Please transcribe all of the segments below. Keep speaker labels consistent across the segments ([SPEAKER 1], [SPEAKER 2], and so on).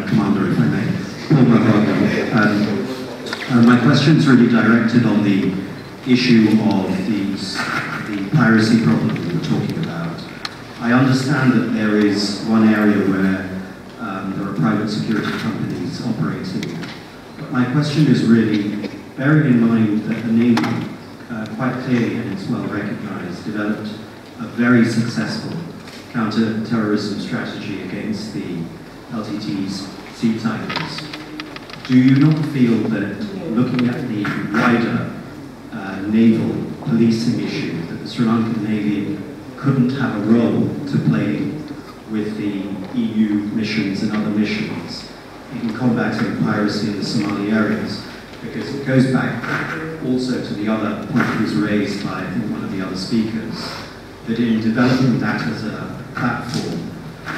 [SPEAKER 1] Commander, if I may. Paul Bravago. My question is really directed on the issue of the piracy problem that we're talking about. I understand that there is one area where there are private security companies operating. But my question is really, bearing in mind that the Navy, quite clearly, and it's well recognized, developed a very successful counter-terrorism strategy against the LTT's sea tankers. Do you not feel that, looking at the wider naval policing issue, that the Sri Lankan Navy couldn't have a role to play with the EU missions and other missions in combating piracy in the Somali areas? Because it goes back also to the other point that was raised by, I think, one of the other speakers, that in developing that as a platform,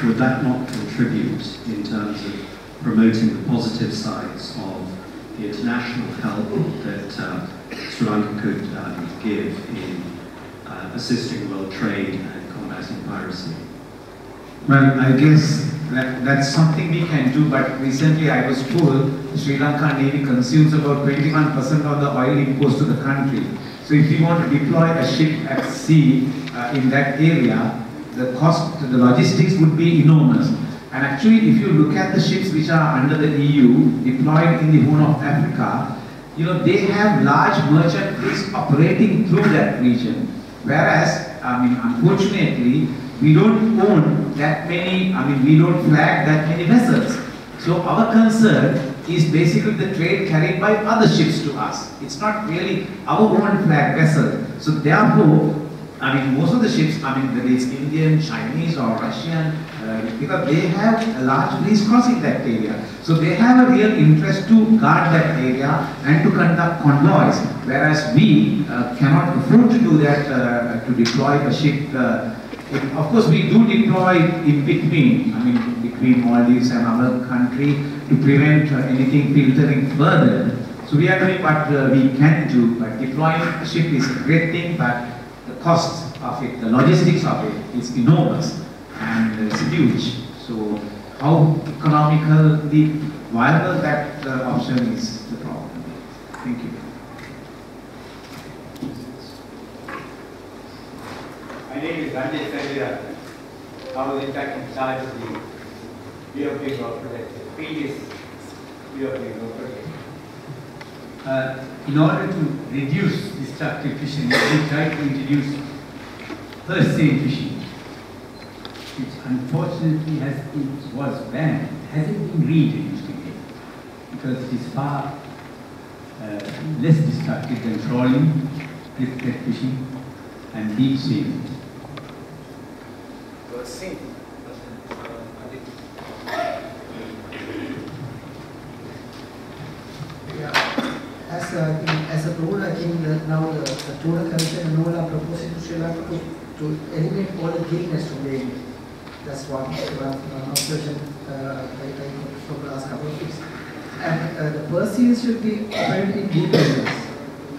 [SPEAKER 1] would that not contribute in terms of promoting the positive sides of the international help that Sri Lanka could give in assisting world trade and combating piracy?
[SPEAKER 2] Well, I guess that's something we can do, but recently I was told the Sri Lanka Navy consumes about 21% of the oil imports to the country. So if you want to deploy a ship at sea in that area, the cost, the logistics would be enormous. And actually, if you look at the ships which are under the EU, deployed in the Horn of Africa, you know, they have large merchant fleets operating through that region. Whereas, I mean, unfortunately, we don't own that many, we don't flag that many vessels. So our concern is basically the trade carried by other ships to us. It's not really our own flag vessel. So therefore, most of the ships, whether it's Indian, Chinese or Russian, because they have a large fleets crossing that area. So they have a real interest to guard that area and to conduct convoys, whereas we cannot afford to do that, to deploy a ship. Of course, we do deploy in between, between Maldives and our country to prevent anything filtering further. So we are doing what we can do, but deploying a ship is a great thing, but the cost of it, the logistics of it is enormous and it's huge. So how economically viable that option is the problem. Thank you.
[SPEAKER 3] My name is Ranjit Sandira. I was in fact in charge of the Bay of Bengal project, the previous Bay of Bengal project. In order to reduce destructive fishing, we tried to introduce purse seine fishing, which unfortunately was banned. It hasn't been reintroduced again because it is far less destructive than trawling, cliff net fishing, and deep sea.
[SPEAKER 4] As a rule, I think that now the Tuna Commission and all are proposing to Sri Lanka to eliminate all the gill nets from the area. That's one observation I from the last couple of weeks. And the purse seines should be operated in deep areas.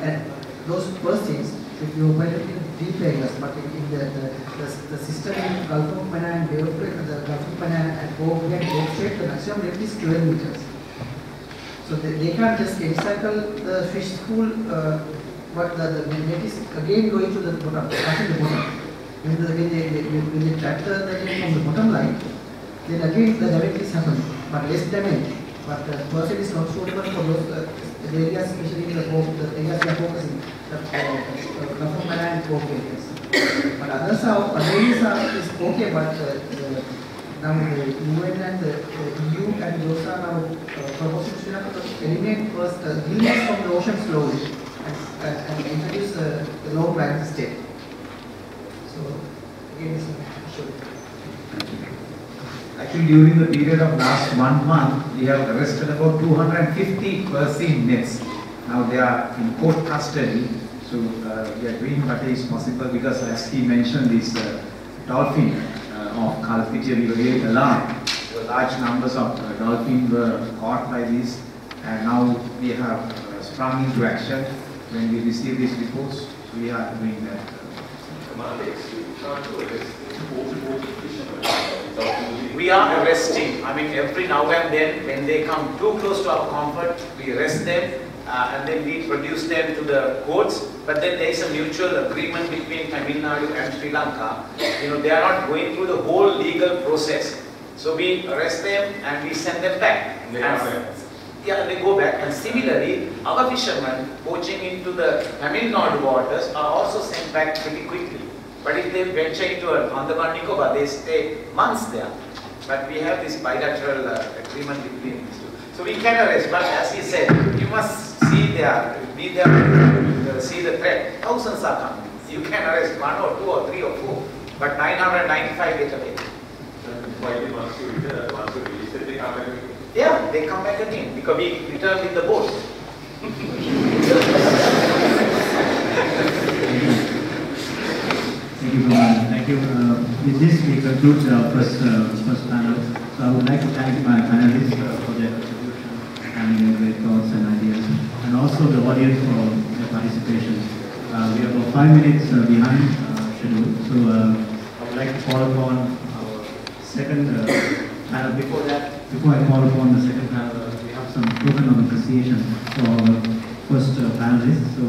[SPEAKER 4] And those purse seines should be operated in deep areas, but in the system in Gulf of Mannar and Bay of Bengal, the Gulf of Mannar and Bay of Strait, the maximum depth is 12 meters. So they can't just encircle the fish school, but the net is again going to the bottom, touching the bottom. When they trap the net from the bottom line, then again the damage is happening, but less damage. But the person is not suitable for those areas, especially in the areas we are focusing, the Gulf of Mannar and Coke areas. But other areas is okay, but now the UN and the EU and those are now proposing to eliminate first gill nets from the ocean slowly and introduce the long line instead. So again, this is sure.
[SPEAKER 2] Actually, during the period of last 1 month, we have arrested about 250 purse seine nets. Now they are in court custody, so we are doing what is possible because, as he mentioned, this dolphin of Kalpitia, we were really alarmed. There were large numbers of dolphins were caught by this, and now we have sprung into action when we receive these reports. So we are doing that.
[SPEAKER 5] Commander, you can't do it. It's water fishermen.
[SPEAKER 2] We are arresting. I mean, every now and then, when they come too close to our comfort, we arrest them and then we produce them to the courts. But then there is a mutual agreement between Tamil Nadu and Sri Lanka. You know, they are not going through the whole legal process. So we arrest them and we send them back. Yeah, they go back. And similarly, our fishermen poaching into the Tamil Nadu waters are also sent back pretty quickly. But if they venture into Andaman Nicobar, they stay months there. But we have this bilateral agreement between these two. So we can arrest, but as he said, you must see there, be there, see the threat. Thousands are coming. You can arrest 1 or 2 or 3 or 4, but 995 get away.
[SPEAKER 5] Once you release it, they come back again?
[SPEAKER 2] Yeah, they come back again because we return with the boat.
[SPEAKER 6] Thank you, Bhavan. Thank you. With this, we conclude our first panel. So I would like to thank my panelists for their contribution and their great thoughts and ideas, and also the audience for their participation. We are about 5 minutes behind schedule, so I would like to call upon our second panel. Before I call upon the second panel, we have some token of appreciation for our first panelists. So.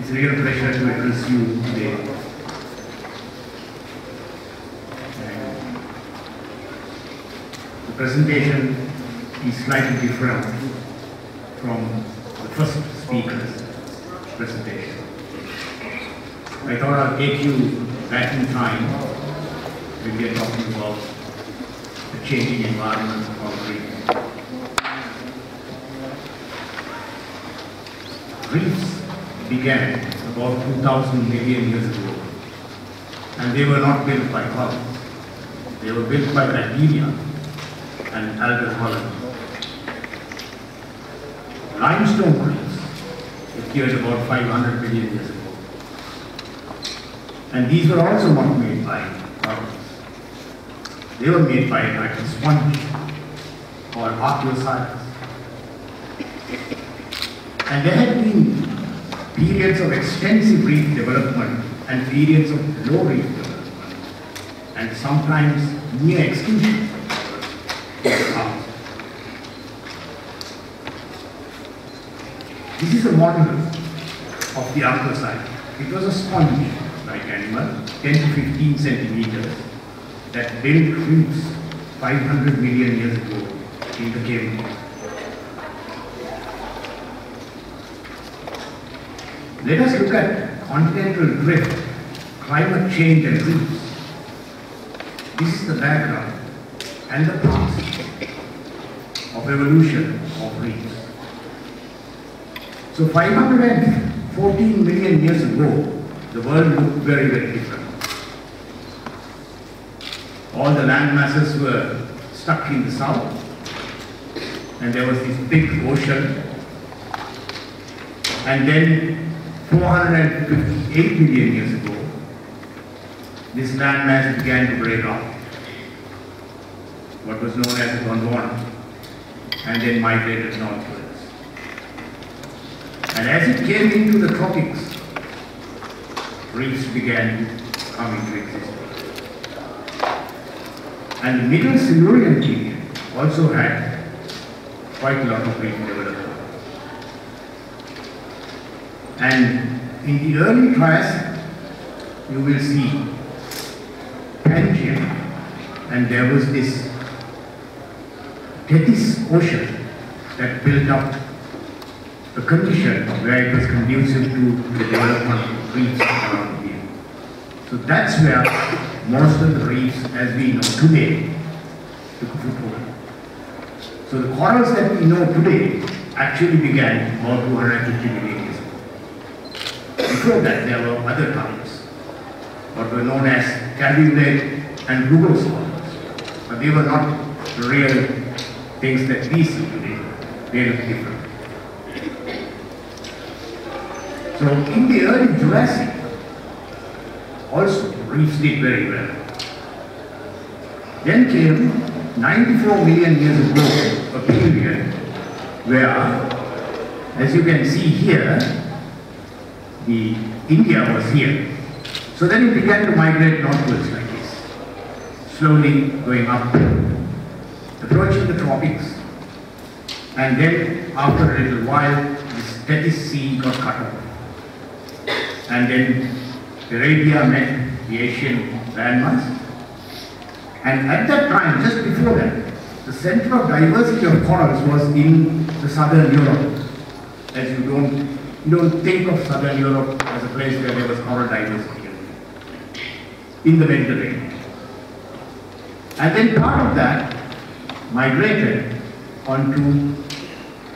[SPEAKER 7] It's a real pleasure to address you today. The presentation is slightly different from the first speaker's presentation. I thought I'll take you back in time when we are talking about the changing environment of our reef. Reefs began about 2,000 million years ago, and they were not built by corals. They were built by bacteria and algal colonies. Limestone reefs appeared about 500 million years ago, and these were also not made by corals. They were made by a sponge or archaeosaurs. And there had been periods of extensive reef development and periods of low reef development, and sometimes near extinction. This is a model of the Archosaur. It was a sponge-like animal, 10 to 15 centimeters, that built reefs 500 million years ago in the Cape. Let us look at continental drift, climate change and reefs. This is the background and the past of evolution of reefs. So 514 million years ago, the world looked very, very different. All the land masses were stuck in the south, and there was this big ocean. And then 458 million years ago, this land mass began to break up, what was known as Gondwana, and then migrated northwards. And as it came into the tropics, reefs began to come into existence. And the Middle Silurian period also had quite a lot of reef development. And in the early Triassic, you will see Pangaea, and there was this Tethys ocean that built up a condition where it was conducive to the development of reefs around here. So that's where most of the reefs, as we know today, took foothold. So the corals that we know today actually began about 250 million years ago. Before that, there were other types, what were known as Cadulet and Rugose corals, but they were not real things that we see today. They look different. So in the early Jurassic, also reefs did very well. Then came 94 million years ago, a period where, as you can see here, the India was here. So then it began to migrate northwards like this, slowly going up, approaching the tropics. And then after a little while, this Tethys Sea got cut off. And then Arabia met the Asian landmass. And at that time, just before that, the center of diversity of corals was in the southern Europe. As you don't think of southern Europe as a place where there was coral diversity. In the Mediterranean. And then part of that migrated onto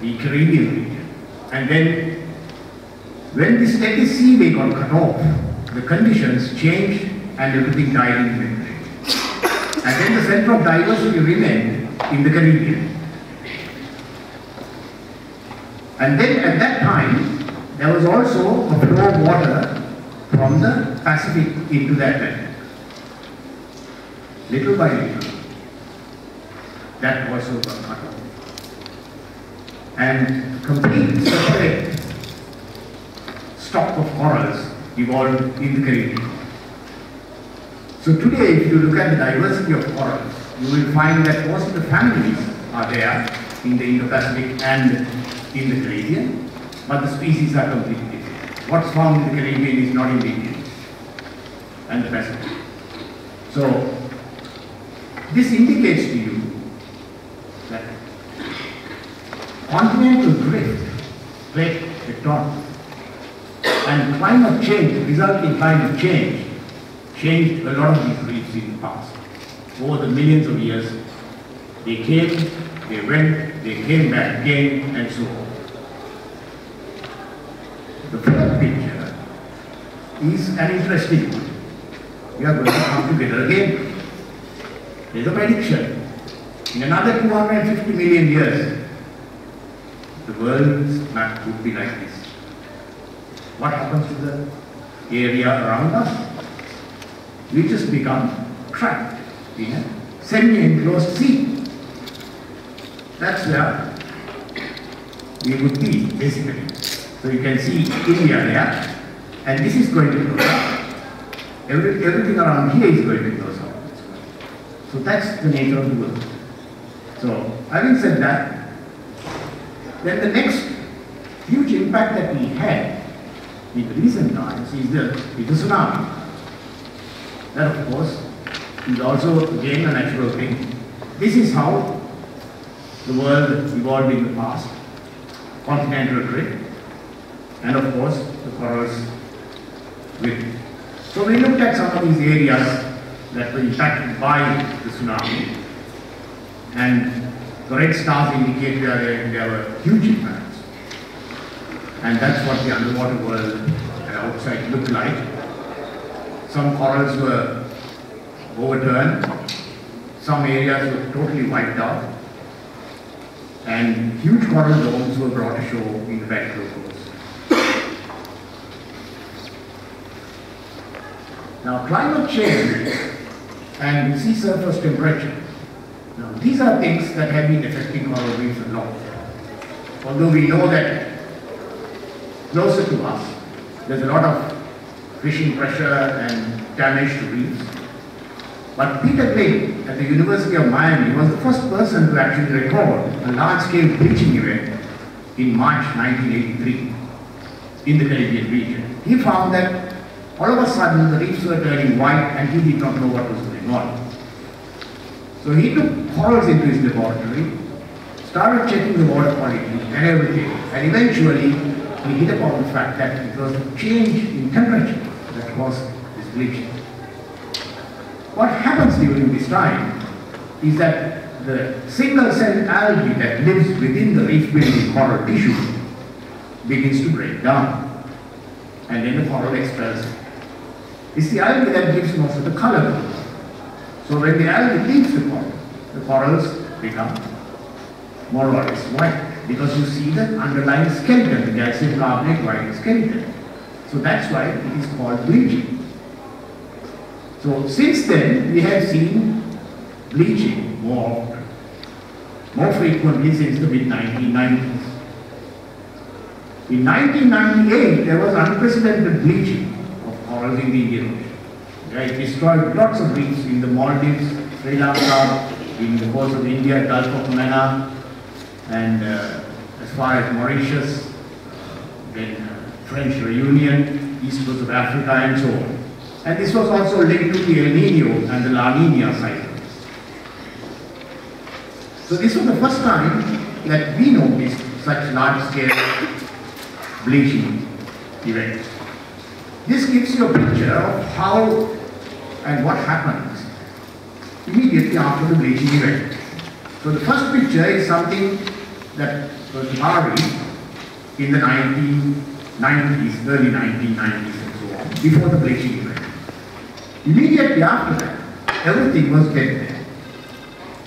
[SPEAKER 7] the Caribbean region. And then when this Tethys Seaway got cut off, the conditions changed and everything died in the Mediterranean. And then the center of diversity remained in the Caribbean. And then at that time, there was also a flow of water from the Pacific into the Atlantic. Little by little, that also got cut off. And complete separate stock of corals evolved in the Caribbean. So today, if you look at the diversity of corals, you will find that most of the families are there in the Indo-Pacific and in the Caribbean, but the species are completely different. What's found in the Caribbean is not in the Indian and the Pacific. So this indicates to you that continental drift, plate tectonics, and climate change, resulting climate change, changed a lot of these reefs in the past. Over the millions of years, they came, they went, they came back again, and so on. The fourth picture is an interesting one. We are going to come together again. There's a prediction. In another 250 million years, the world's map would be like this. What happens to the area around us? We just become trapped in a semi-enclosed sea. That's where we would be, basically. So you can see India there, and this is going to grow up. everything around here is going to be those oils. So that's the nature of the world. So having said that, then the next huge impact that we had in the recent times is the tsunami. That of course is also again a natural thing. This is how the world evolved in the past. Continental drift, and of course the corals with it. So we looked at some of these areas that were impacted by the tsunami, and the red stars indicate there were huge impacts. And that's what the underwater world and outside looked like. Some corals were overturned, some areas were totally wiped out, and huge coral domes were brought ashore in the Vancouver coast. Now, climate change and sea surface temperature. Now, these are things that have been affecting coral reefs a lot. Although we know that closer to us, there's a lot of fishing pressure and damage to reefs. But Peter Glynn at the University of Miami was the first person to actually record a large-scale bleaching event in March 1983 in the Caribbean region. He found that all of a sudden the reefs were turning white and he did not know what was going on. So he took corals into his laboratory, started checking the water quality and everything, and eventually he hit upon the fact that it was a change in temperature that caused this bleaching. What happens during this time is that the single-celled algae that lives within the reef-building coral tissue begins to break down, and then the coral expels it. It's the algae that gives most of the color. So when the algae leaves the corals become more or less white, because you see the underlying skeleton, the calcium carbonate white skeleton. So that's why it is called bleaching. So since then, we have seen bleaching more often, more frequently since the mid-1990s. In 1998, there was unprecedented bleaching of corals in the Indian Ocean. It destroyed lots of reefs in the Maldives, Sri Lanka, in the coast of India, Gulf of Mannar, and as far as Mauritius, then French Reunion, east coast of Africa, and so on. And this was also linked to the El Nino and the La Nina cycles. So this was the first time that we noticed such large-scale bleaching events. This gives you a picture of how and what happens immediately after the bleaching event. So the first picture is something that was Bari in the 1990s, early 1990s and so on, before the bleaching event. Immediately after that, everything was dead there,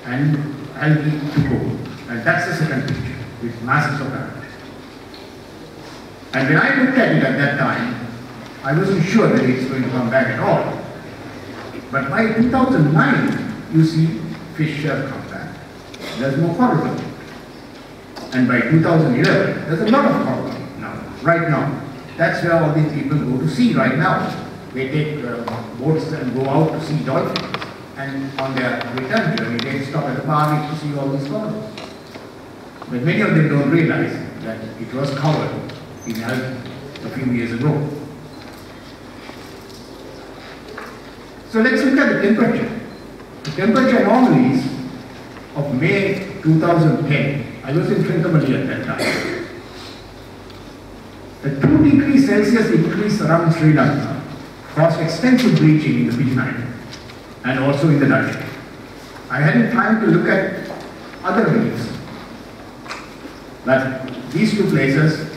[SPEAKER 7] and algae took over. And that's the second picture, with masses of algae. And when I looked at it at that time, I wasn't sure that it's going to come back at all. But by 2009, you see fish have come back. There's more coral. And by 2011, there's a lot of coral now, right now. That's where all these people go to sea right now. They take boats and go out to see dolphins, and on their return journey they stop at the bar to see all these corals. But many of them don't realize that it was covered in algae a few years ago. So let's look at the temperature. The temperature anomalies of May 2010, I was in Trincomalee at that time. The 2 degrees Celsius increase around Sri Lanka caused extensive bleaching in the Pigeon Island and also in the Dutch. I hadn't time to look at other reefs, but these two places,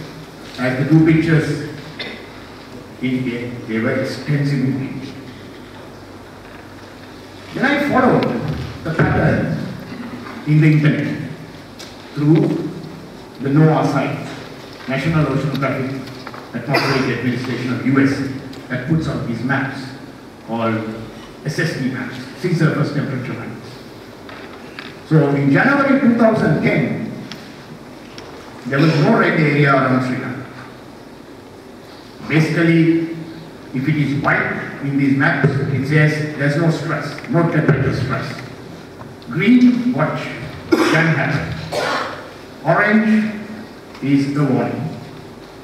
[SPEAKER 7] as the two pictures indicate, they were extensively bleached. Then I followed the pattern in the internet through the NOAA site, National Oceanographic Atmospheric Administration of US, that puts out these maps called SST maps, sea surface temperature maps. So in January 2010, there was no red area around Sri Lanka. Basically, If it is white in these maps, it says there's no stress, no temperature stress. Green, watch, can happen. Orange is the warning.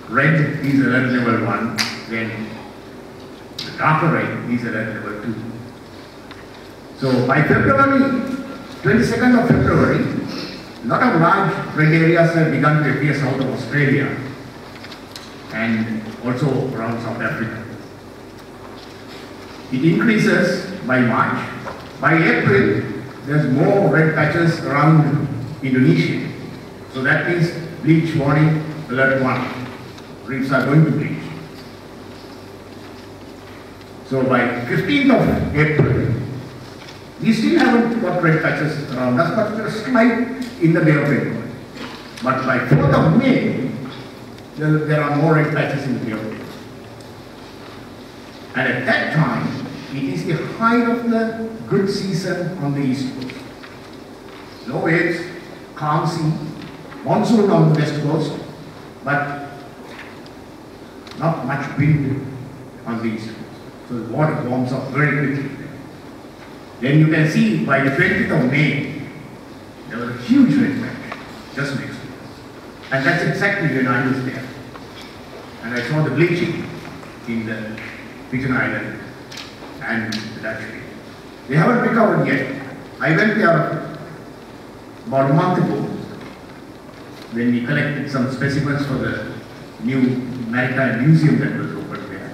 [SPEAKER 7] Red is alert level 1, then the darker red is alert level 2. So by February, 22nd of February, a lot of large red areas have begun to appear south of Australia and also around South Africa. It increases by March. By April, there's more red patches around Indonesia. So that means bleach warning alert 1. Reefs are going to bleach. So by 15th of April, we still haven't got red patches around us, but there's slight in the Bay of Bengal. But by 4th of May, there are more red patches in the Bay of Bengal. And at that time, it is the height of the good season on the east coast. No waves, calm sea, monsoon on the west coast, but not much wind on the east coast. So the water warms up very quickly. Then you can see by the 20th of May, there was a huge red patch just next to us. And that's exactly when I was there. And I saw the bleaching in the Pigeon Island and the Dutch Bay. They haven't recovered yet. I went there about a month ago when we collected some specimens for the new Maritime Museum that was opened there.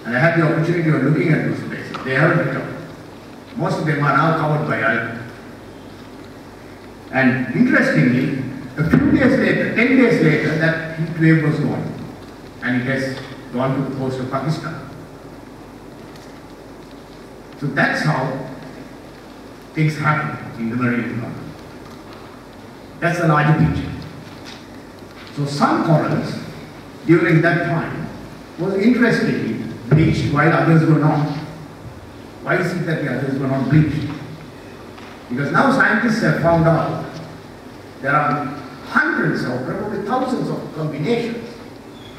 [SPEAKER 7] And I had the opportunity of looking at those places. They haven't recovered. Most of them are now covered by algae. And interestingly, a few days later, 10 days later, that heat wave was gone. And it has gone to the coast of Pakistan. So that's how things happen in the marine environment. That's the larger picture. So some corals during that time was interestingly bleached while others were not. Why is it that the others were not bleached? Because now scientists have found out there are hundreds or probably thousands of combinations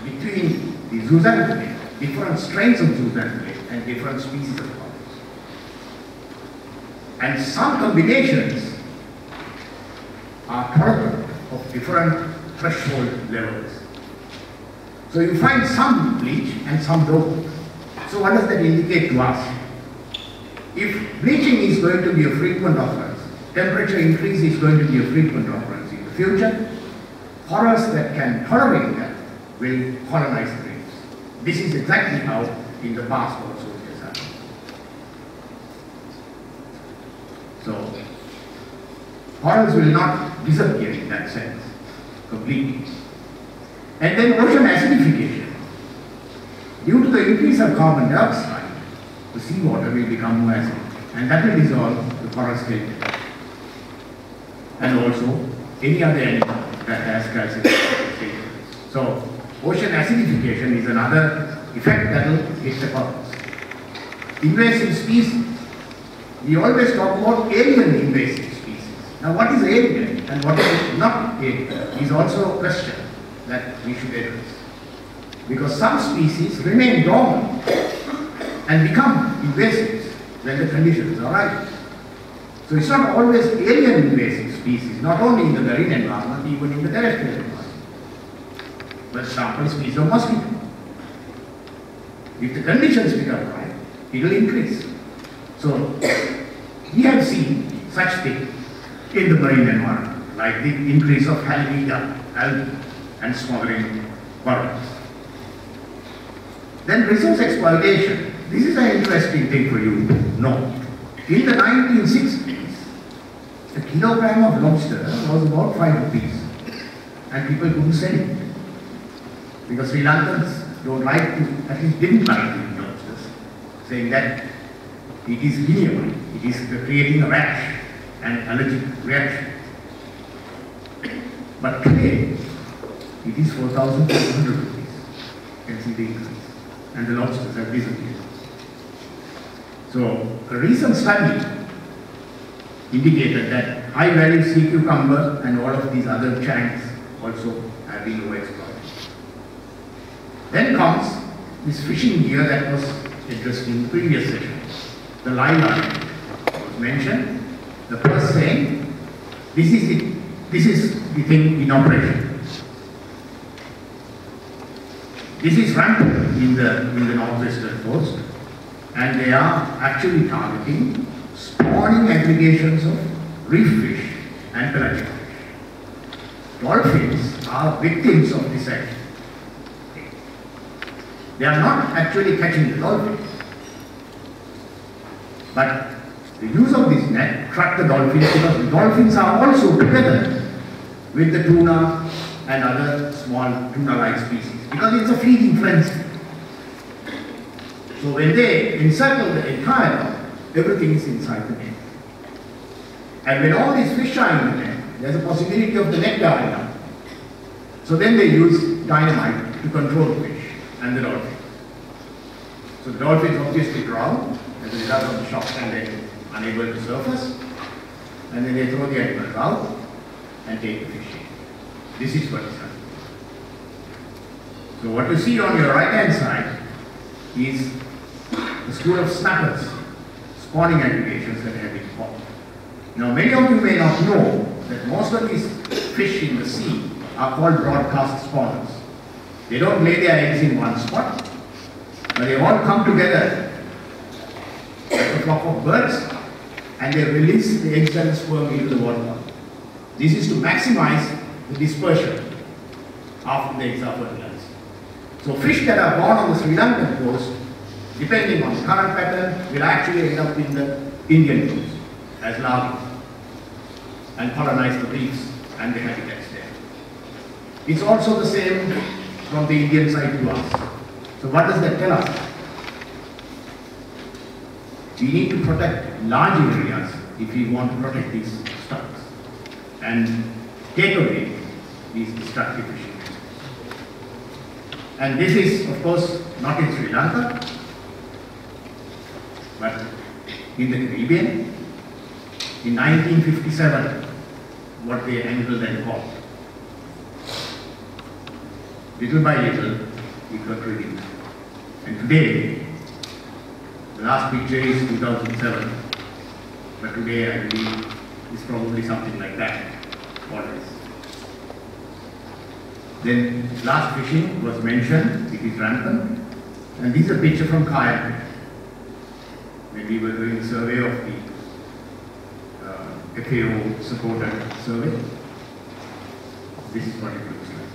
[SPEAKER 7] between the zooxanthellae, different strains of zooxanthellae and different species of corals. And some combinations are tolerant of different threshold levels. So you find some bleach and some don't. So what does that indicate to us? If bleaching is going to be a frequent occurrence, temperature increase is going to be a frequent occurrence in the future, corals that can tolerate that will colonize the reefs. This is exactly how in the past also it has happened. So corals will not disappear in that sense completely. And then ocean acidification. Due to the increase of carbon dioxide, the seawater will become more acidic, and that will dissolve the coral skeleton. And also any other animal that has calcium skeleton. So ocean acidification is another effect that will hit the corals. Invasive species. We always talk about alien invasive species. Now what is alien and what is not alien is also a question that we should address. Because some species remain dormant and become invasive when the conditions are right. So it's not always alien invasive species, not only in the marine environment, even in the terrestrial environment. For example, species of mosquito. If the conditions become right, it will increase. So we have seen such things in the marine environment, like the increase of halibut, algae, and smothering corals. Then resource exploitation. This is an interesting thing for you to know. In the 1960s, a kilogram of lobster was about 5 rupees, and people couldn't sell it. Because Sri Lankans don't like to, at least didn't like to eat lobsters, saying that it is guineal, it is creating a rash and allergic reaction. But today, it is 4,500 rupees. You can see the increase. And the lobsters have disappeared. So, a recent study indicated that high-value sea cucumber and all of these other changs also have been overexploited. Then comes this fishing gear that was addressed in the previous session. The line line was mentioned. The first saying, this is the thing in operation. This is rampant in the northwestern coast, and they are actually targeting spawning aggregations of reef fish and pelagic fish. Dolphins are victims of this action. They are not actually catching the dolphins, but the use of this net track the dolphins, because the dolphins are also together with the tuna and other small tuna-like species, because it's a feeding frenzy. So when they encircle the entire net, everything is inside the net. And when all these fish are in the net, there's a possibility of the net dying up. So then they use dynamite to control the fish and the dolphin. So the dolphins obviously drown as a result of the shock, and they're unable to surface. And then they throw the animals out and take the fish in. This is what is happening. So what you see on your right hand side is the school of snappers, spawning aggregations that have been caught. Now many of you may not know that most of these fish in the sea are called broadcast spawners. They don't lay their eggs in one spot, but they all come together like a flock of birds, and they release the eggs and sperm into the water. This is to maximize the dispersion after the eggs are fertilized. So fish that are born on the Sri Lankan coast, depending on the current pattern, will actually end up in the Indian coast as larvae and colonize the reefs and the habitats there. It's also the same from the Indian side to us. So what does that tell us? We need to protect large areas if we want to protect these stocks and take away these destructive fishing. And this is, of course, not in Sri Lanka, but in the Caribbean. In 1957, what they angled and caught. Little by little, it got reduced. And today, the last picture is 2007, but today I believe it's probably something like that, always. Then last fishing was mentioned, it is rampant, and this is a picture from Kayak, when we were doing a survey of the FAO supported survey. This is what it looks like.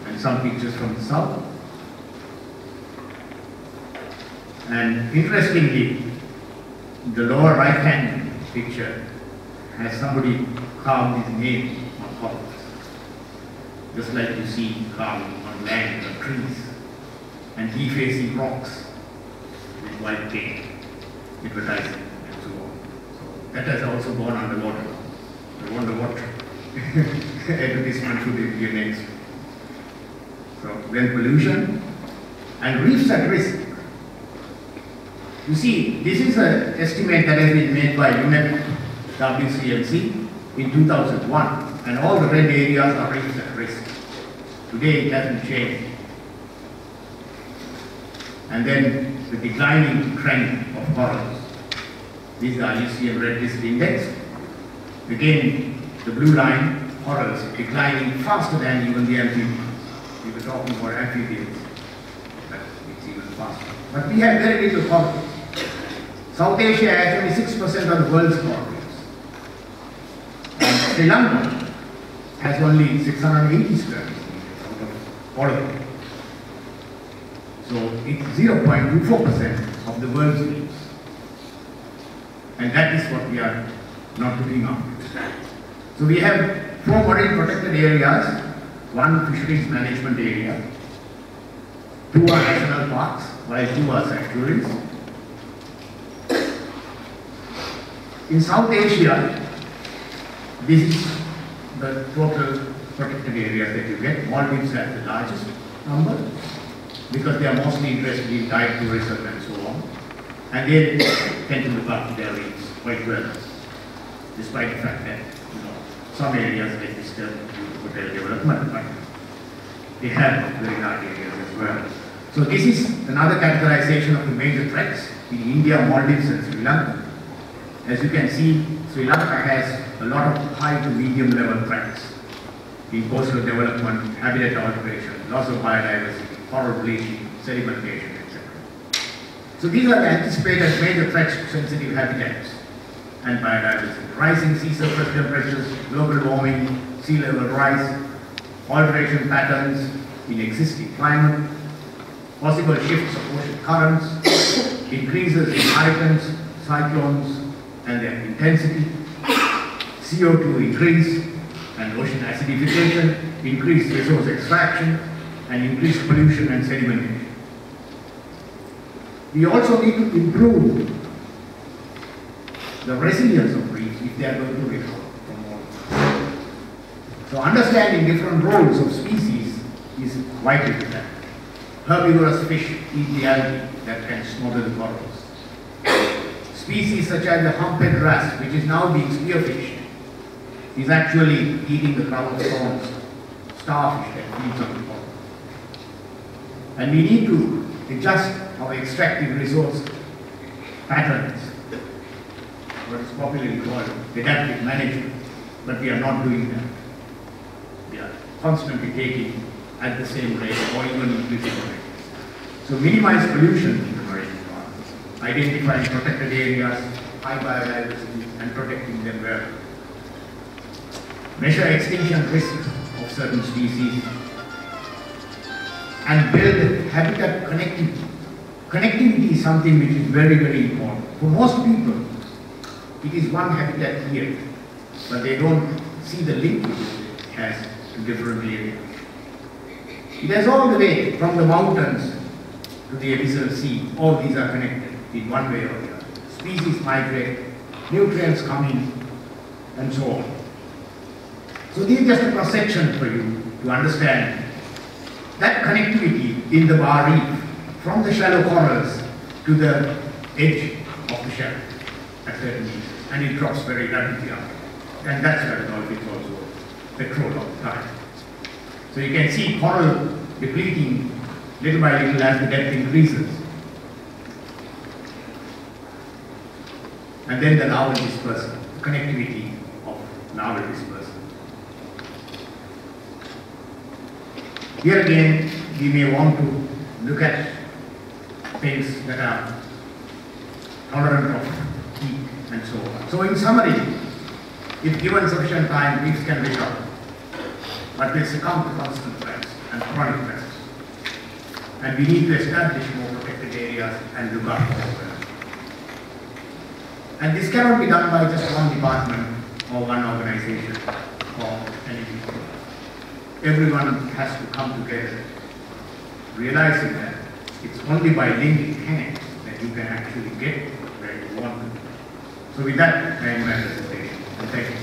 [SPEAKER 7] And some pictures from the south. And interestingly, the lower right hand picture has somebody carved his name on corals, just like you see carved on land or trees, and defacing rocks with white paint, advertising and so on. So that has also gone underwater. I wonder what advertisement should it be next. So then pollution and reefs at risk. You see, this is an estimate that has been made by UNEP WCMC in 2001, and all the red areas are reefs at risk. Today it hasn't changed. And then the declining trend of corals. This is the IUCN Red List Index. Again, the blue line, corals, declining faster than even the amphibians. We were talking about amphibians, but it's even faster. But we have very little corals. South Asia has only 6% of the world's coral reefs. And Sri Lanka has only 680 square meters out of coral. So it's 0.24% of the world's reefs. And that is what we are not looking after. So we have 4 marine protected areas, 1 fisheries management area, 2 are national parks, while 2 are sanctuaries. In South Asia, this is the total protected areas that you get. Maldives has the largest number because they are mostly interested in dive tourism and so on. And they tend to look after their reefs quite well, despite the fact that some areas get disturbed due to hotel development, but they have very large areas as well. So this is another categorization of the major threats in India, Maldives and Sri Lanka. As you can see, Sri Lanka has a lot of high to medium level threats in coastal development, habitat alteration, loss of biodiversity, coral bleaching, sedimentation, etc. So these are the anticipated major threats to sensitive habitats and biodiversity. Rising sea surface temperatures, global warming, sea level rise, alteration patterns in existing climate, possible shifts of ocean currents, increases in hurricanes, cyclones and their intensity, CO2 increase and ocean acidification, increased resource extraction and increased pollution and sedimentation. We also need to improve the resilience of reefs if they are going to recover from all. So understanding different roles of species is vital to that. Herbivorous fish eat the algae that can smother the corals. Species such as the humphead wrasse, which is now being spearfished, is actually eating the crown of thorns, starfish that feeds on the coral. And we need to adjust our extractive resource patterns, what is popularly called adaptive management, but we are not doing that. We are constantly taking at the same rate or even increasing the rate. So minimize pollution in the marine environment, identifying protected areas, high biodiversity and protecting them well. Measure extinction risk of certain species and build habitat connectivity. Connectivity is something which is very, very important. For most people, it is one habitat here, but they don't see the link it has to different areas. It has all the way from the mountains to the abyssal sea. All these are connected in one way or the other. Species migrate, nutrients come in, and so on. So this is just a cross section for you to understand that connectivity in the bar reef from the shallow corals to the edge of the shell at certain meters, and it drops very rapidly up. And that's where the dolphins also patrol all the time. So you can see coral depleting little by little as the depth increases. And then the larval dispersal, connectivity of larval dispersal. Here again, we may want to look at things that are tolerant of heat and so on. So in summary, if given sufficient time, reefs can recover, but they succumb to constant threats and chronic threats. And we need to establish more protected areas and look after them well. And this cannot be done by just one department or one organization or anything. Everyone has to come together, realizing that it's only by linking hands that you can actually get where you want to. So with that, I end my presentation. And thank you.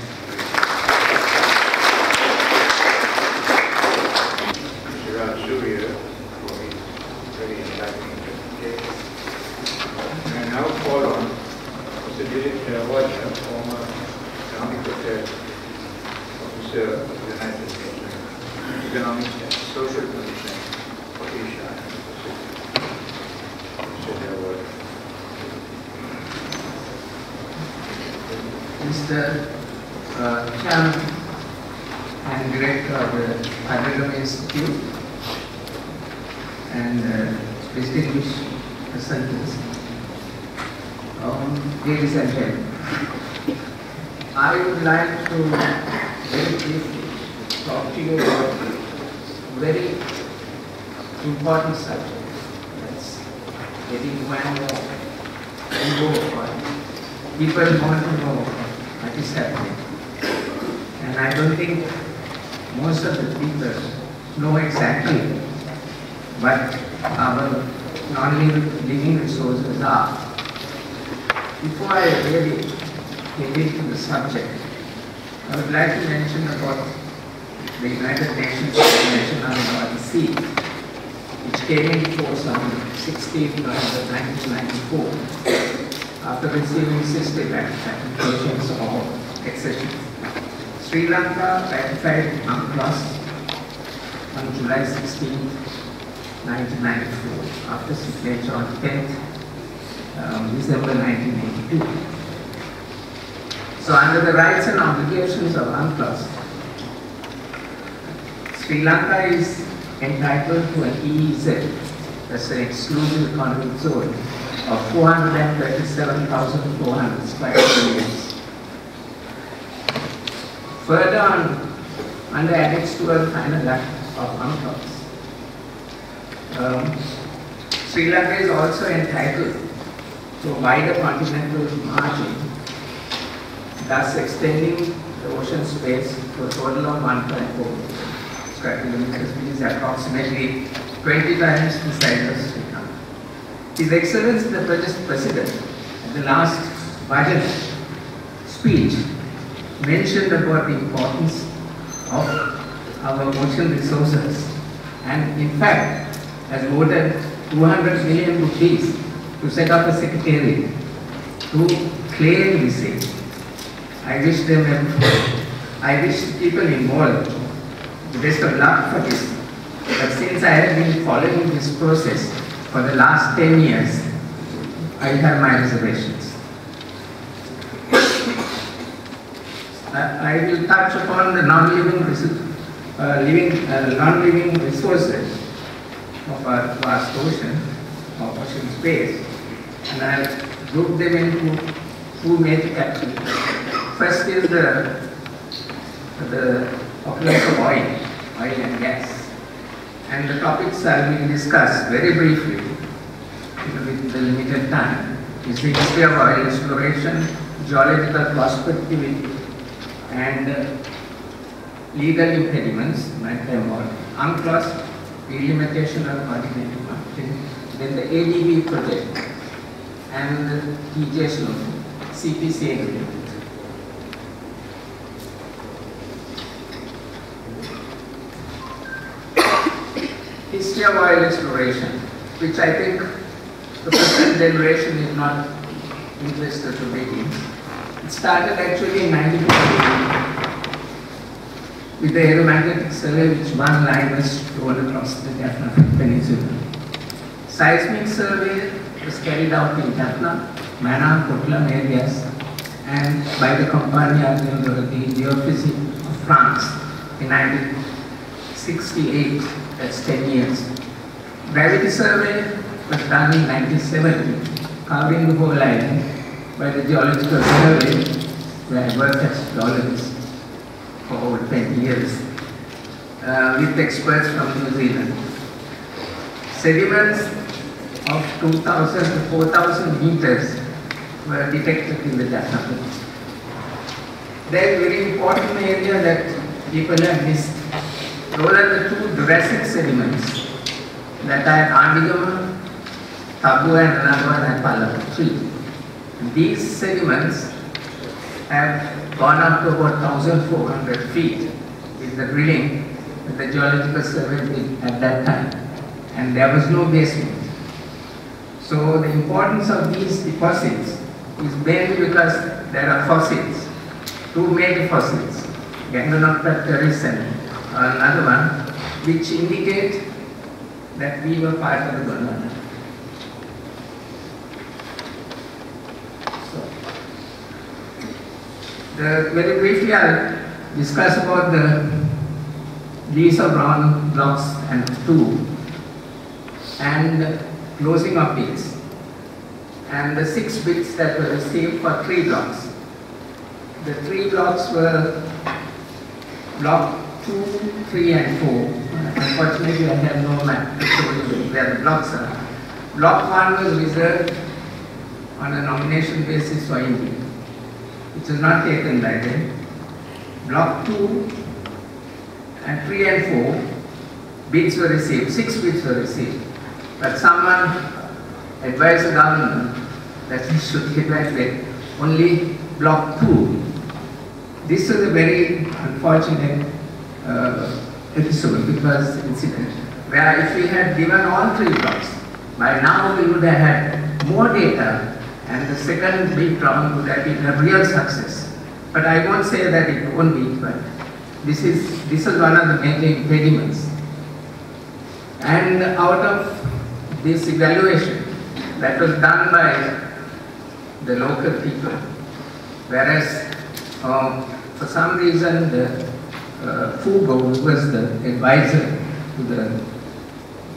[SPEAKER 8] Now call on Mr. Dilip Watcher, former economic officer of the United Nations, Economic and Social Commission for Asia and Pacific.
[SPEAKER 9] Mr. Chairman and Director of the Hydrography Institute and distinguished presenters. Ladies and gentlemen, I would like to very briefly talk to you about a very important subject that's getting more and more in vogue. People want to know what is happening. And I don't think most of the people know exactly what our non-living resources are. Before I really get into the subject, I would like to mention about the United Nations Convention on the Sea, which came into force on 16th November 1994 after receiving system applications of accession. Sri Lanka ratified UNCLOS on July 16th, 1994 after signature on 10th December 1982. So under the rights and obligations of UNCLOS, Sri Lanka is entitled to an EEZ, that's an exclusive economic zone, of 437,400 square kilometers. Further on, under Annex 12 Final Act of UNCLOS, Sri Lanka is also entitled to a wider continental margin, thus extending the ocean space to a total of 1.4 square kilometers, which is approximately 20 times the size of Sri Lanka. His Excellency the President, at the last budget speech, mentioned about the importance of our ocean resources, and in fact has voted 200 million rupees to set up a secretariat to claim this area. I wish the people involved the best of luck for this. But since I have been following this process for the last 10 years, I have my reservations. I will touch upon the non-living resources of our vast ocean space, and I will group them into two major categories. First is the occurrence of oil and gas. And the topics I will discuss very briefly with the limited time is the history of oil exploration, geological prospectivity, and legal impediments, maritime law, UNCLOS, delimitation of continental marketing, then the ADB project, and the TJS CPC agreement. History of oil exploration, which I think the present generation is not interested to begin. It started actually in 1950 with the aeromagnetic survey which one line was drawn across the Jaffna Peninsula. Seismic survey was carried out in Jaffna, Mannar, Coquelin areas, and by the Compagnie Admiral de Geophysique of France in 1968, that's 10 years. Gravity survey was done in 1970, covering the whole island by the Geological Survey, where I worked as a geologist for over 20 years, with experts from New Zealand. Sediments of 2,000 to 4,000 meters were detected in the Jaffna Peninsula. There is a very important area that people have missed. Those are the two Jurassic sediments that are at Andigama, Tabu, and another one at Palam 3. These sediments have gone up to about 1,400 feet with the drilling that the Geological Survey did at that time, and there was no basement. So the importance of these deposits is mainly because there are fossils, two major fossils, Ganganopteris and another one, which indicate that we were part of the Gondwana. Very briefly, I'll discuss about the lease of round blocks and 2 and closing of bids, and the 6 bids that were received for 3 blocks. The 3 blocks were block 2, 3 and 4. Unfortunately, I have no map to show you where the blocks are. Block 1 was reserved on a nomination basis for India, which was not taken by them. Block 2 and 3 and 4 bids were received, 6 bids were received. But someone advised the government that we should evaluate only block 2. This was a very unfortunate incident, where if we had given all 3 blocks, by now we would have had more data, and the second big round would have been a real success. But I won't say that it won't be, but this is one of the major impediments. And out of this evaluation that was done by the local people, whereas for some reason the Fugo, who was the advisor to the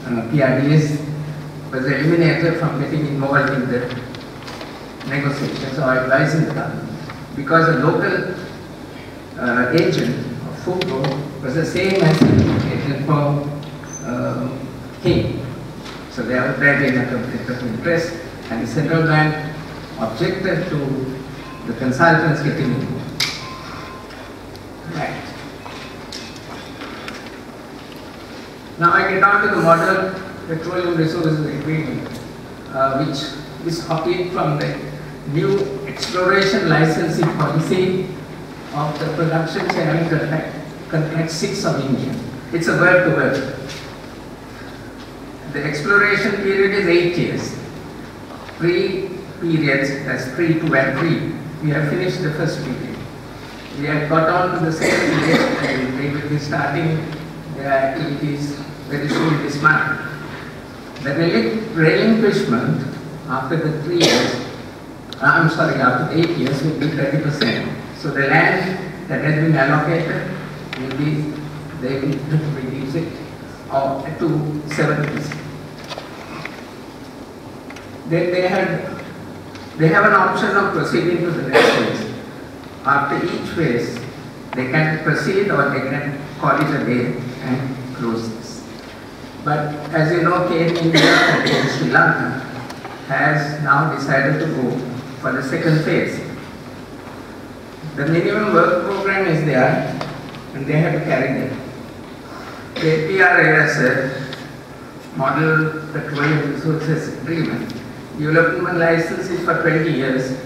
[SPEAKER 9] PRDS, was eliminated from getting involved in the negotiations or advising the government, because the local agent of Fugo was the same as the agent for King. So they are operating in a conflict of interest, and the central bank objected to the consultants getting involved. Right. Now I get on to the Model Petroleum Resources Agreement, which is copied from the new exploration licensing policy of the Production Sharing Contract 6 of India. It's a word to word. The exploration period is 8 years. 3 periods, that's 3, 2 and 3. We have finished the first period. We have got on to the second period and we will be starting their activities very soon this month. The relinquishment after the 3 years, after 8 years will be 30%. So the land that has been allocated will be, they will reduce it to 70%. Then they have an option of proceeding to the next phase. After each phase, they can proceed or they can call it a day and close this. But as you know, KN India and Sri Lanka has now decided to go for the second phase. The minimum work program is there and they have to carry that. The PRAS, Model Petroleum Resources Agreement, development license is for 20 years.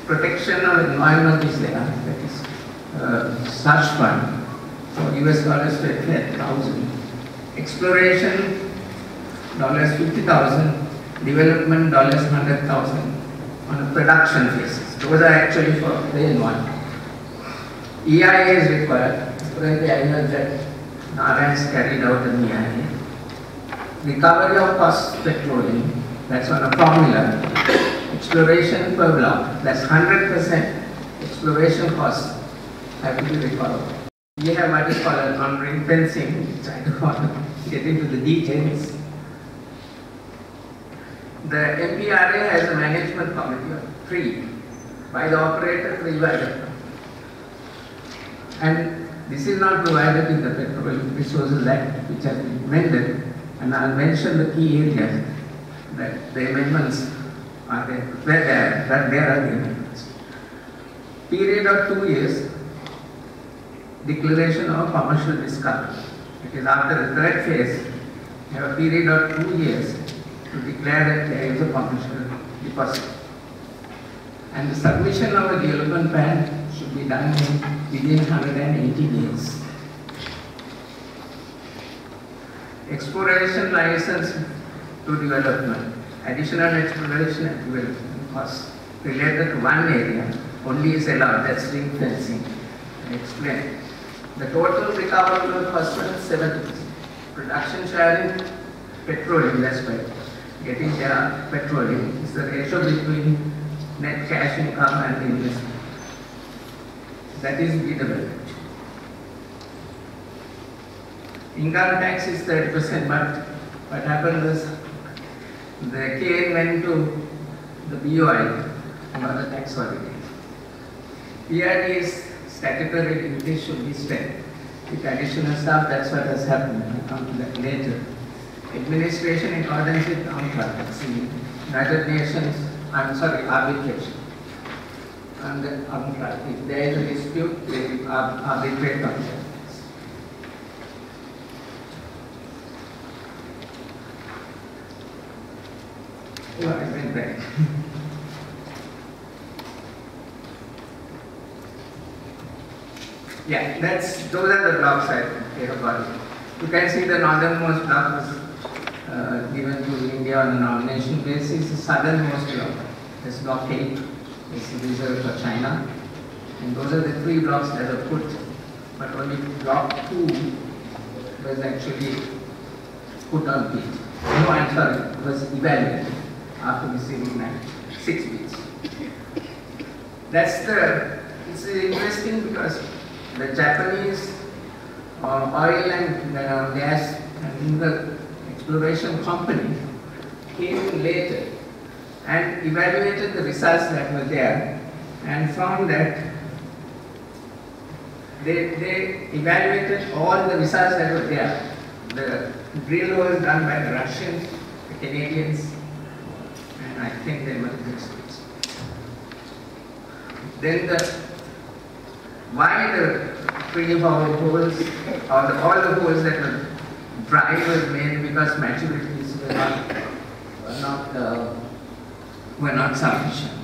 [SPEAKER 9] Protection of environment is there, that is slush fund for US dollars 28,000. Exploration dollars 50,000, development dollars 100,000 on a production basis. Those are actually for the environment. EIA is required. Currently I know that Narayan's carried out an EIA. Recovery of cost petroleum, that's on a formula. Exploration per block, that's 100% exploration costs have to be recovered. We have what is called a non-ring fencing, which I don't want to get into the details. The MPRA has a management committee of 3 by the operator, 3 by the. And this is not provided in the Petroleum Resources Act, which has been amended, and I'll mention the key areas that the amendments are there, that there are the amendments. Period of 2 years, declaration of commercial discovery. Because after the third phase, you have a period of 2 years to declare that there is a commercial deposit. And the submission of a development plan should be done within 180 days. Exploration license to development. Additional exploration and development costs related to one area only is allowed, that's ring fencing. I explained. The total recoverable cost is 70%. Production sharing, petroleum, that's right. Getting their petroleum is the ratio between net cash income and investment. That is biddable. Income tax is 30%, but what happened was the KN went to the BOI for the tax holiday. PRD's statutory duties should be spent with additional staff, that's what has happened. I'll come to that later. Administration in accordance with contracts in United Nations, arbitration. And the contract, if there is a dispute, they will arbitrate on that. Oh, I went back. Yeah, those are the blocks I have got. You can see the northernmost block was given to India on a nomination basis. The southernmost block is block 8, is reserved for China. And those are the 3 blocks that are put, but only block 2 was actually put on beat. No, I'm sorry, was evaluated after receiving 6 beats. It's interesting because the Japanese oil and gas and the exploration company came later and evaluated the results that were there and found that they evaluated all the results that were there. The drill was done by the Russians, the Canadians, and I think the American States. Then why the 24 holes or all the holes that were dry were made because maturities were not sufficient.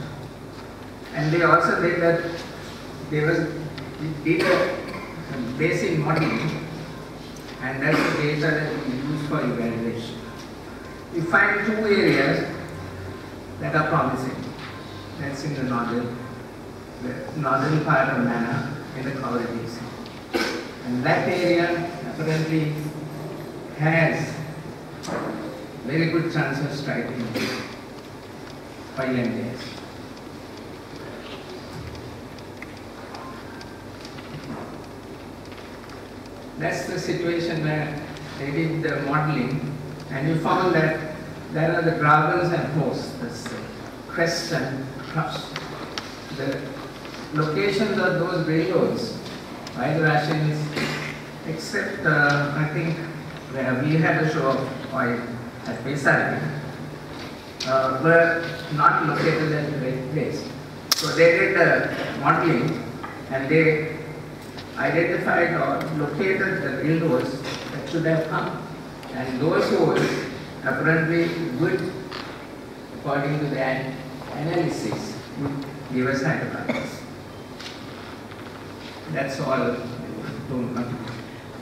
[SPEAKER 9] And they also did that did a basic modeling, and that's the data that we use for evaluation. We find 2 areas that are promising. That's in the northern part of Manna in the Cowrie Basin. And that area apparently has very good chance of striking oil and gas. That's the situation where they did the modeling, and you found that there are the gravels and hosts, that's the crest and crust. The locations of those railroads by the Russians, except I think where we had a show of oil at Pesari, were not located at the right place. So they did the modeling and they identified or located the railroads that should have come. And those holes apparently would, according to that analysis, would give us hydrocarbons. That's all.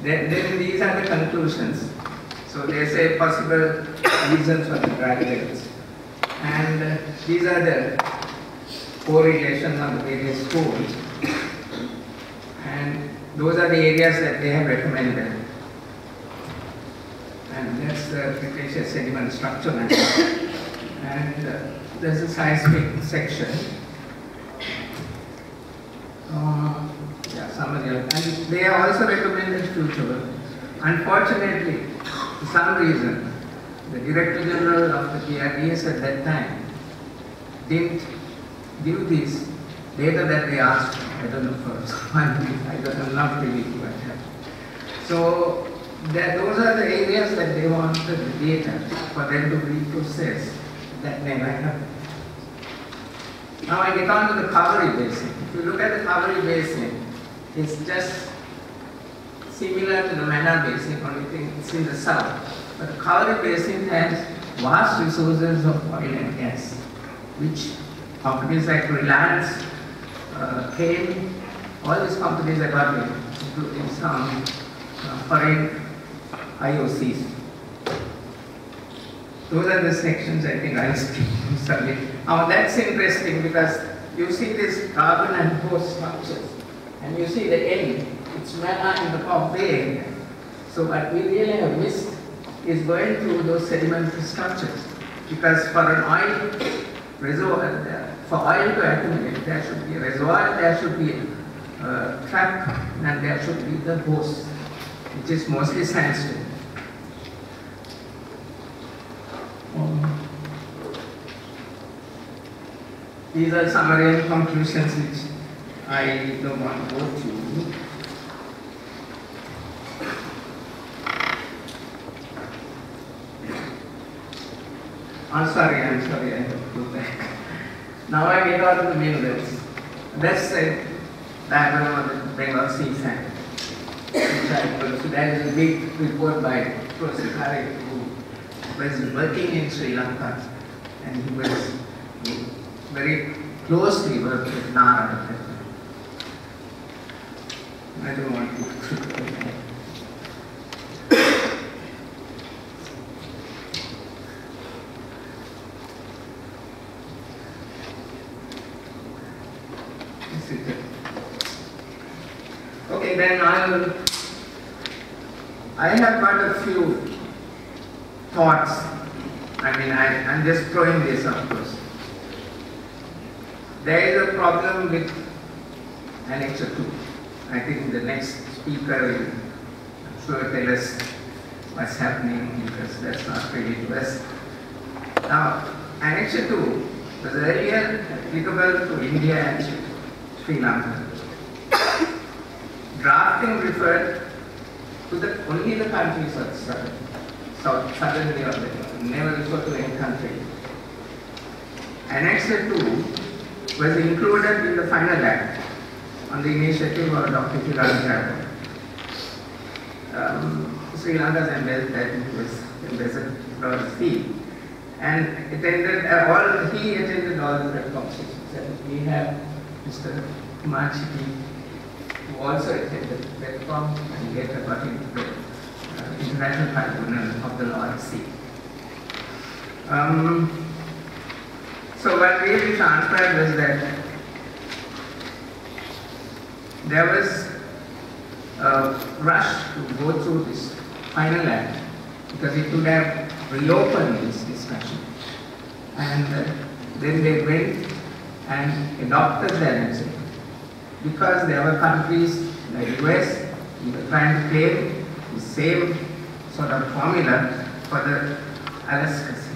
[SPEAKER 9] Then these are the conclusions. So they say possible reasons for the dry wells. And these are the correlations on the various holes. And those are the areas that they have recommended. And that's the Cretaceous sediment structure map. And there's a seismic section. And they have also recommended future work. Unfortunately, for some reason, the Director General of the PRDS at that time didn't give this data that they asked. I don't know for I'm not really sure what happened. So those are the areas that they wanted the data for them to reprocess. That never happened. Now I get on to the Cowrie Basin. If you look at the Cowrie Basin, it's just similar to the Manna Basin, only thing it's in the south. But the Cowrie Basin has vast resources of oil and gas, which companies like Reliance, Kane, all these companies are got in, including some foreign IOCs. Those are the sections I think I'll speak. Sorry. Now that's interesting because you see this carbon and host structures, and you see the end, it's Manna in the Pop Bay area. So what we really have missed is going through those sedimentary structures, because for an oil reservoir, for oil to accumulate, there should be a reservoir, there should be a trap, and there should be the host, which is mostly sandstone. These are summary conclusions which I don't want to go through. I'm sorry, I have to go back. Now I get on to the minerals. That's the diagram of the Bengal sea sand. So that is a big report by Professor Kare, who was working in Sri Lanka, and he was very closely worked with Nara. I don't want to go through that. Okay, then I have got a few thoughts. I mean, I'm just throwing this, of course. There is a problem with Annexure 2. I think the next speaker will sure tell us what's happening, because that's not really to us. Now, Annexure 2 was earlier applicable to India and Sri Lanka. Drafting referred to only the countries of southern Europe, never referred to any country. Annexure 2 was included in the final act on the initiative of Dr. Kiran Sri Lanka's ambassador was Ambassador Lord Steve, and he attended all the conversations. And we have Mr. Kumar Chitty, who also attended Redcom and later got into the International Tribunal of the Law at Sea. So what really transpired was that there was a rush to go through this final act because it could have reopened this discussion. And then they went and adopted the annexure. Because there were countries like US trying to claim the same sort of formula for the Alaska Sea.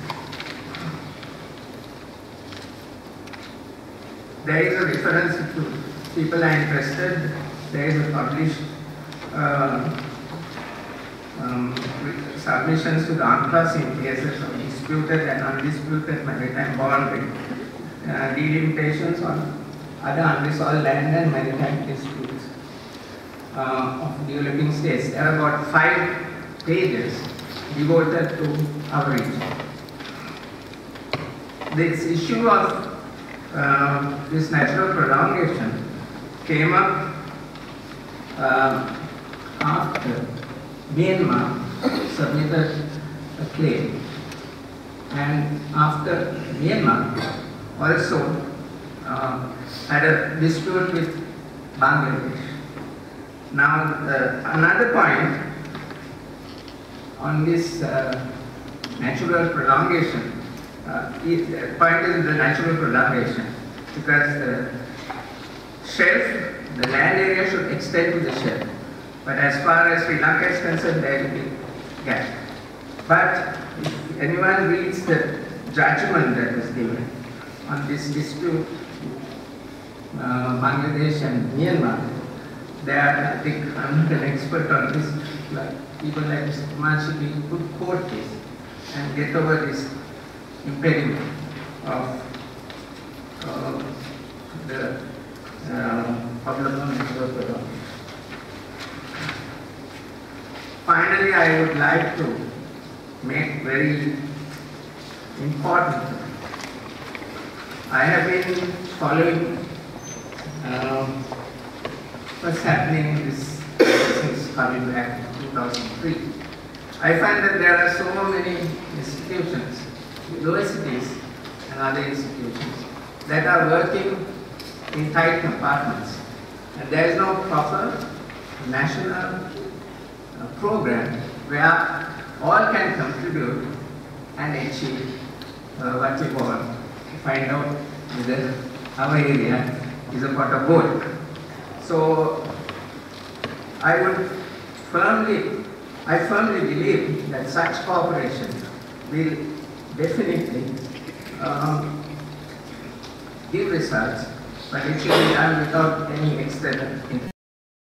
[SPEAKER 9] There is a reference to people are interested. There is a published submissions to the UNCLOS in cases of disputed and undisputed maritime boundary delimitations on other unresolved land and maritime disputes of developing states. There are about 5 pages devoted to our region. This issue of this natural prolongation came up after Myanmar submitted a claim, and after Myanmar also had a dispute with Bangladesh. Now, another point on this natural prolongation, the point is the natural prolongation, because the shelf, the land area should extend to the shelf. But as far as Sri Lanka is concerned, there will be a gap. But if anyone reads the judgment that was given on this dispute, Bangladesh and Myanmar, they are, I think, I'm not an expert on this, like people like Mr. Kumar Chitty could quote this and get over this impediment of the problem of natural prolongation. Finally, I would like to make very important point. I have been following what's happening since coming back in 2003. I find that there are so many institutions, universities and other institutions that are working in tight compartments, and there is no proper national program where all can contribute and achieve what we want to find out whether our area is a pot of gold. So I firmly believe that such cooperation will definitely give results, but it should be done without any external interference.